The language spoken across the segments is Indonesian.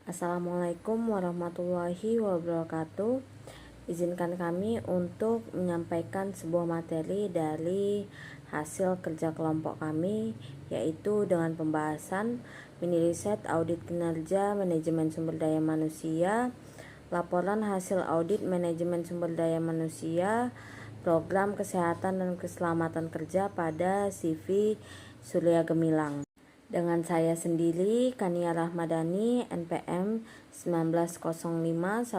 Assalamualaikum warahmatullahi wabarakatuh. Izinkan kami untuk menyampaikan sebuah materi dari hasil kerja kelompok kami, yaitu dengan pembahasan mini riset audit kinerja manajemen sumber daya manusia, laporan hasil audit manajemen sumber daya manusia, program kesehatan dan keselamatan kerja pada CV Surya Gemilang. Dengan saya sendiri, Kania Rahmadani, NPM 1905160129.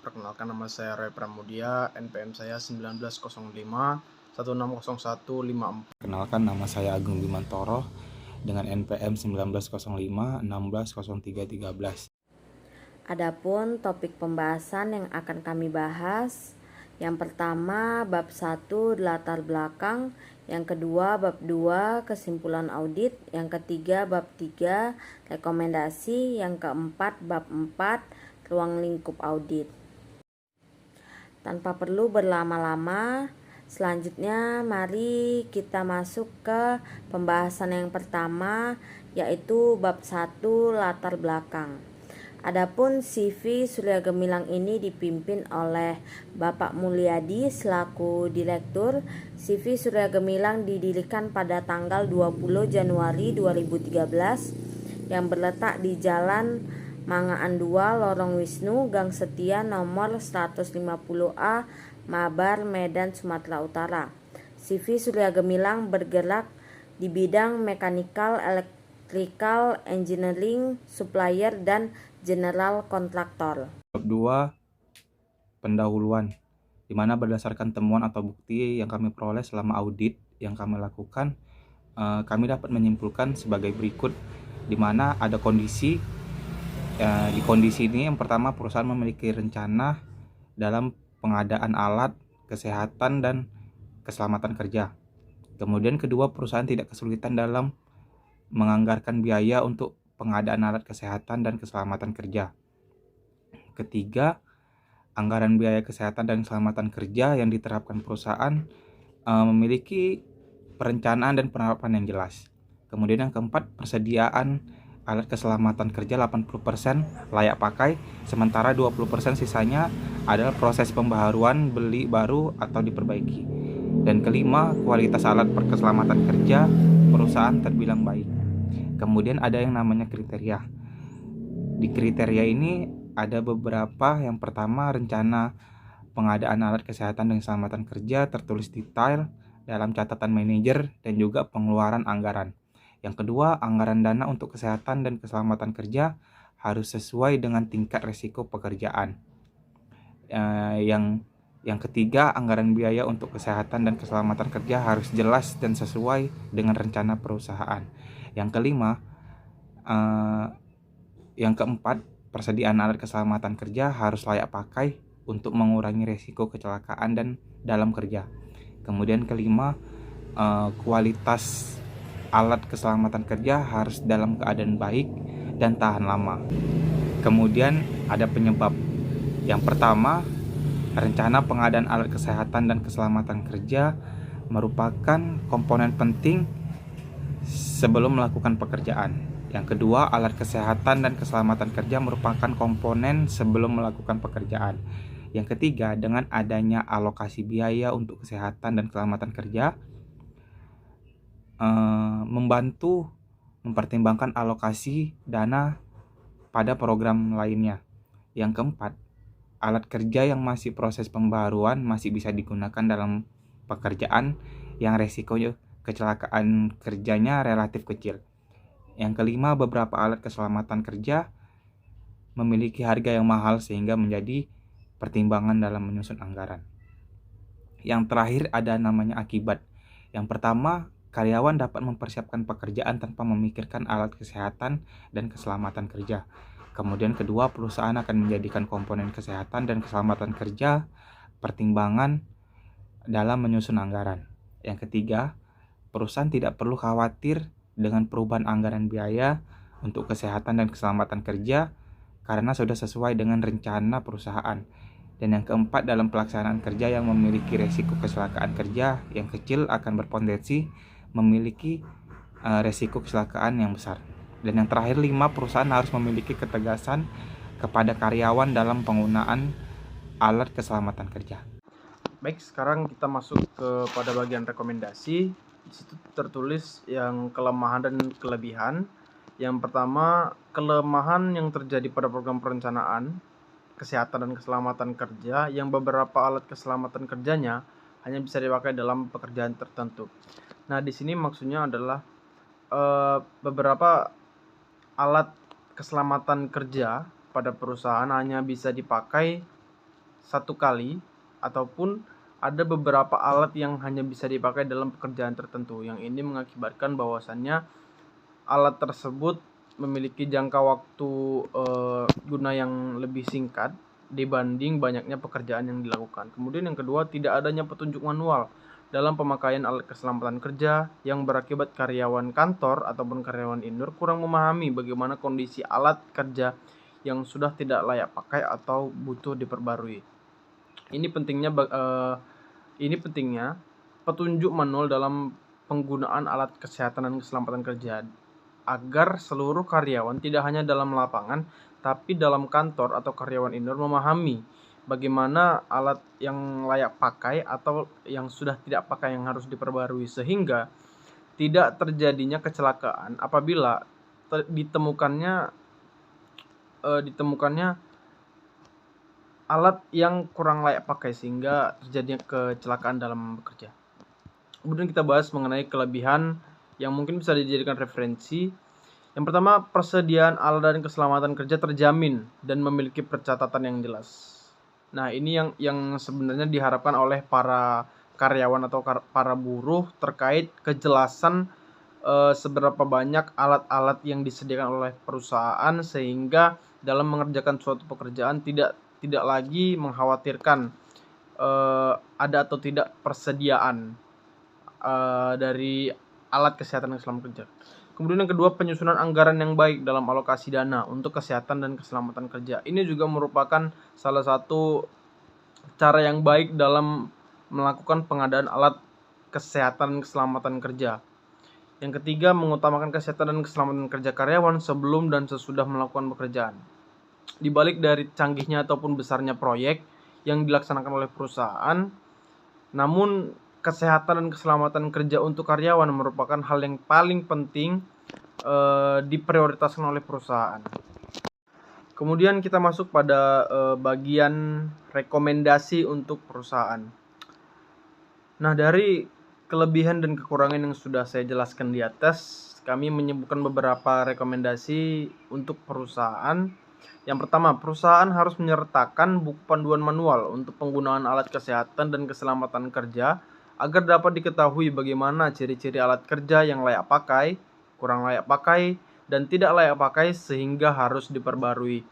Perkenalkan, nama saya Roy Pramudia, NPM saya 1905160154. Perkenalkan, nama saya Agung Bimantoro dengan NPM 1905160313. Adapun topik pembahasan yang akan kami bahas, yang pertama bab 1 latar belakang, yang kedua bab 2 kesimpulan audit, yang ketiga bab 3 rekomendasi, yang keempat bab 4 ruang lingkup audit. Tanpa perlu berlama-lama, selanjutnya mari kita masuk ke pembahasan yang pertama, yaitu bab 1 latar belakang. Adapun CV Surya Gemilang ini dipimpin oleh Bapak Mulyadi selaku direktur. CV Surya Gemilang didirikan pada tanggal 20 Januari 2013 yang berletak di Jalan Mangaan 2, Lorong Wisnu, Gang Setia nomor 150A, Mabar, Medan, Sumatera Utara. CV Surya Gemilang bergerak di bidang mechanical, electrical, engineering, supplier, dan general kontraktor. Bab 2 pendahuluan, di mana berdasarkan temuan atau bukti yang kami peroleh selama audit yang kami lakukan, kami dapat menyimpulkan sebagai berikut, di mana ada kondisi. Di kondisi ini yang pertama, perusahaan memiliki rencana dalam pengadaan alat kesehatan dan keselamatan kerja. Kemudian kedua, perusahaan tidak kesulitan dalam menganggarkan biaya untuk pengadaan alat kesehatan dan keselamatan kerja. Ketiga, anggaran biaya kesehatan dan keselamatan kerja yang diterapkan perusahaan memiliki perencanaan dan penerapan yang jelas. Kemudian yang keempat, persediaan alat keselamatan kerja 80% layak pakai, sementara 20% sisanya adalah proses pembaharuan, beli baru atau diperbaiki. Dan kelima, kualitas alat keselamatan kerja perusahaan terbilang baik. Kemudian ada yang namanya kriteria. Di kriteria ini ada beberapa. Yang pertama, rencana pengadaan alat kesehatan dan keselamatan kerja tertulis detail dalam catatan manajer dan juga pengeluaran anggaran. Yang kedua, anggaran dana untuk kesehatan dan keselamatan kerja harus sesuai dengan tingkat risiko pekerjaan. Yang ketiga, anggaran biaya untuk kesehatan dan keselamatan kerja harus jelas dan sesuai dengan rencana perusahaan. Yang kelima, yang keempat, persediaan alat keselamatan kerja harus layak pakai untuk mengurangi risiko kecelakaan dan dalam kerja. Kemudian kelima, kualitas alat keselamatan kerja harus dalam keadaan baik dan tahan lama. Kemudian ada penyebab. Yang pertama, rencana pengadaan alat kesehatan dan keselamatan kerja merupakan komponen penting sebelum melakukan pekerjaan. Yang kedua, alat kesehatan dan keselamatan kerja merupakan komponen sebelum melakukan pekerjaan. Yang ketiga, dengan adanya alokasi biaya untuk kesehatan dan keselamatan kerja, membantu mempertimbangkan alokasi dana pada program lainnya. Yang keempat, alat kerja yang masih proses pembaharuan masih bisa digunakan dalam pekerjaan yang resiko kecelakaan kerjanya relatif kecil. Yang kelima, beberapa alat keselamatan kerja memiliki harga yang mahal sehingga menjadi pertimbangan dalam menyusun anggaran. Yang terakhir ada namanya akibat. Yang pertama, karyawan dapat mempersiapkan pekerjaan tanpa memikirkan alat kesehatan dan keselamatan kerja. Kemudian kedua, perusahaan akan menjadikan komponen kesehatan dan keselamatan kerja pertimbangan dalam menyusun anggaran. Yang ketiga, perusahaan tidak perlu khawatir dengan perubahan anggaran biaya untuk kesehatan dan keselamatan kerja karena sudah sesuai dengan rencana perusahaan. Dan yang keempat, dalam pelaksanaan kerja yang memiliki risiko kecelakaan kerja yang kecil akan berpotensi memiliki risiko kecelakaan yang besar. Dan yang terakhir, 5, perusahaan harus memiliki ketegasan kepada karyawan dalam penggunaan alat keselamatan kerja. Baik, sekarang kita masuk pada bagian rekomendasi. Di situ tertulis yang kelemahan dan kelebihan. Yang pertama, kelemahan yang terjadi pada program perencanaan kesehatan dan keselamatan kerja yang beberapa alat keselamatan kerjanya hanya bisa dipakai dalam pekerjaan tertentu. Nah, di sini maksudnya adalah beberapa alat keselamatan kerja pada perusahaan hanya bisa dipakai satu kali, ataupun ada beberapa alat yang hanya bisa dipakai dalam pekerjaan tertentu. Yang ini mengakibatkan bahwasannya alat tersebut memiliki jangka waktu guna yang lebih singkat dibanding banyaknya pekerjaan yang dilakukan. Kemudian yang kedua, tidak adanya petunjuk manual dalam pemakaian alat keselamatan kerja yang berakibat karyawan kantor ataupun karyawan indoor kurang memahami bagaimana kondisi alat kerja yang sudah tidak layak pakai atau butuh diperbarui. Ini pentingnya petunjuk manual dalam penggunaan alat kesehatan dan keselamatan kerja agar seluruh karyawan tidak hanya dalam lapangan tapi dalam kantor atau karyawan indoor memahami bagaimana alat yang layak pakai atau yang sudah tidak pakai yang harus diperbarui, sehingga tidak terjadinya kecelakaan apabila ditemukannya alat yang kurang layak pakai sehingga terjadinya kecelakaan dalam bekerja. Kemudian kita bahas mengenai kelebihan yang mungkin bisa dijadikan referensi. Yang pertama, persediaan alat dan keselamatan kerja terjamin dan memiliki pencatatan yang jelas. Nah, ini yang sebenarnya diharapkan oleh para karyawan atau para buruh terkait kejelasan seberapa banyak alat-alat yang disediakan oleh perusahaan, sehingga dalam mengerjakan suatu pekerjaan tidak lagi mengkhawatirkan ada atau tidak persediaan dari alat kesehatan dan keselamatan kerja. Kemudian yang kedua, penyusunan anggaran yang baik dalam alokasi dana untuk kesehatan dan keselamatan kerja. Ini juga merupakan salah satu cara yang baik dalam melakukan pengadaan alat kesehatan dan keselamatan kerja. Yang ketiga, mengutamakan kesehatan dan keselamatan kerja karyawan sebelum dan sesudah melakukan pekerjaan. Di balik dari canggihnya ataupun besarnya proyek yang dilaksanakan oleh perusahaan, namun kesehatan dan keselamatan kerja untuk karyawan merupakan hal yang paling penting diprioritaskan oleh perusahaan. Kemudian kita masuk pada bagian rekomendasi untuk perusahaan. Nah, dari kelebihan dan kekurangan yang sudah saya jelaskan di atas, kami menyebutkan beberapa rekomendasi untuk perusahaan. Yang pertama, perusahaan harus menyertakan buku panduan manual untuk penggunaan alat kesehatan dan keselamatan kerja agar dapat diketahui bagaimana ciri-ciri alat kerja yang layak pakai, kurang layak pakai, dan tidak layak pakai sehingga harus diperbarui.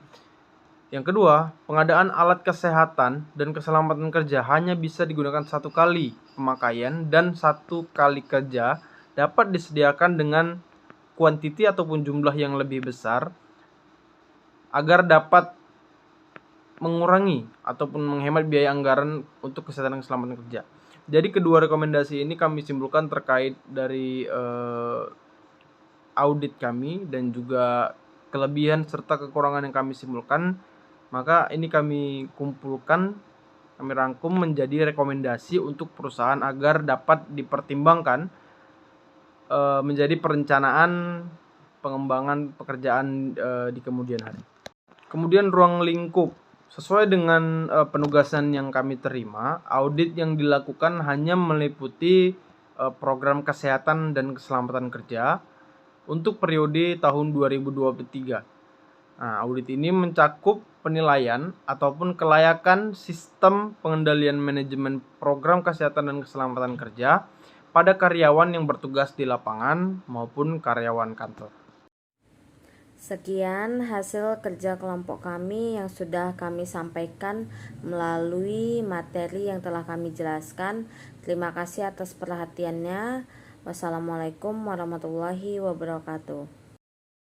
Yang kedua, pengadaan alat kesehatan dan keselamatan kerja hanya bisa digunakan satu kali pemakaian dan satu kali kerja dapat disediakan dengan kuantiti ataupun jumlah yang lebih besar agar dapat mengurangi ataupun menghemat biaya anggaran untuk kesehatan dan keselamatan kerja. Jadi kedua rekomendasi ini kami simpulkan terkait dari audit kami dan juga kelebihan serta kekurangan yang kami simpulkan. Maka ini kami kumpulkan, kami rangkum menjadi rekomendasi untuk perusahaan agar dapat dipertimbangkan menjadi perencanaan pengembangan pekerjaan di kemudian hari. Kemudian ruang lingkup. Sesuai dengan penugasan yang kami terima, audit yang dilakukan hanya meliputi program kesehatan dan keselamatan kerja untuk periode tahun 2023. Nah, audit ini mencakup penilaian ataupun kelayakan sistem pengendalian manajemen program kesehatan dan keselamatan kerja pada karyawan yang bertugas di lapangan maupun karyawan kantor. Sekian hasil kerja kelompok kami yang sudah kami sampaikan melalui materi yang telah kami jelaskan. Terima kasih atas perhatiannya. Wassalamualaikum warahmatullahi wabarakatuh.